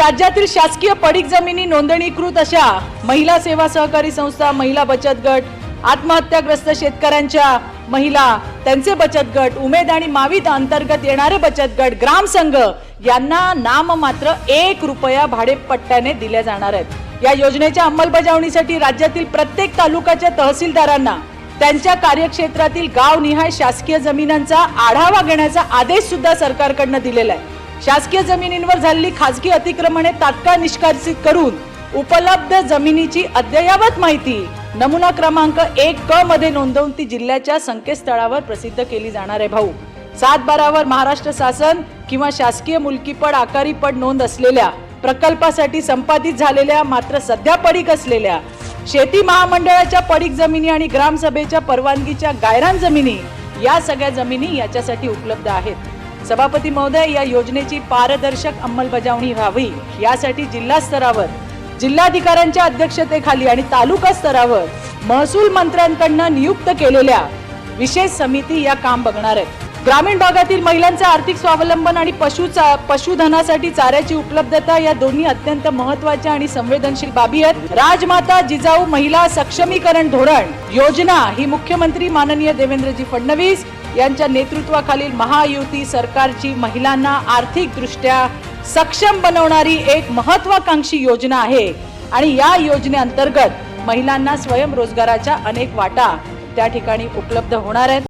राज्यातील शासकीय पडीक जमिनी नोंदणीकृत अशा महिला सेवा सहकारी संस्था, महिला बचत गट, आत्महत्याग्रस्त शेतकऱ्यांच्या महिला, त्यांचे बचत गट, उमेद आणि मावित अंतर्गत येणारे बचत गट, ग्राम संघ यांना नाममात्र 1 रुपया भाडेपट्ट्याने दिल्या जाणार आहेत। या योजनेच्या अंमलबजावणीसाठी राज्यातील प्रत्येक तालुक्याच्या तहसीलदारांना त्यांच्या कार्यक्षेत्रातील गावनिहाय शासकीय जमिनांचा आढावा घेण्याचा आदेश सुद्धा सरकारकडून दिलेला आहे। शासकीय जमिनींवर झालेली खासगी अतिक्रमणे तात्काळ निष्कासित करून उपलब्ध जमिनीची अद्ययावत माहिती नमुना क्रमांक 1क मध्ये नोंदवून ती जिल्ह्याच्या संकेतस्थळावर प्रसिद्ध केली जाणार आहे। भाऊ 7/12 वर महाराष्ट्र शासन किंवा शासकीय मुलकीपड आकारी पड नोंद असलेल्या प्रकल्पासाठी संपादित झालेल्या मात्र सध्या पडीक असलेल्या शेती महामंडळाच्या पडीक जमिनी आणि ग्रामसभेच्या परवानगीच्या गायरान जमिनी या सगळ्या जमिनी याच्यासाठी उपलब्ध आहेत। सभापती महोदय, या योजनेची पारदर्शक अंमलबजावणी व्हावी यासाठी जिल्हा स्तरावर जिल्हाधिकाऱ्यांच्या अध्यक्षतेखाली आणि तालुका स्तरावर महसूल मंत्र्यांकडून नियुक्त केलेल्या विशेष समिती या काम बघणार आहेत। ग्रामीण भागातील महिलांचे आर्थिक स्वावलंबन आणि पशुधनासाठी चाऱ्याची उपलब्धता या दोन्ही अत्यंत महत्त्वाच्या आणि संवेदनशील बाबी आहेत। राजमाता जिजाऊ महिला सक्षमीकरण धोरण योजना ही मुख्यमंत्री माननीय देवेंद्रजी फडणवीस यांच्या नेतृत्वाखालील महायुती सरकारची महिलांना आर्थिक दृष्ट्या सक्षम बनवणारी एक महत्त्वाकांक्षी योजना आहे आणि या योजनेअंतर्गत महिलांना स्वयंरोजगाराच्या अनेक वाटा त्या ठिकाणी उपलब्ध होणार आहेत।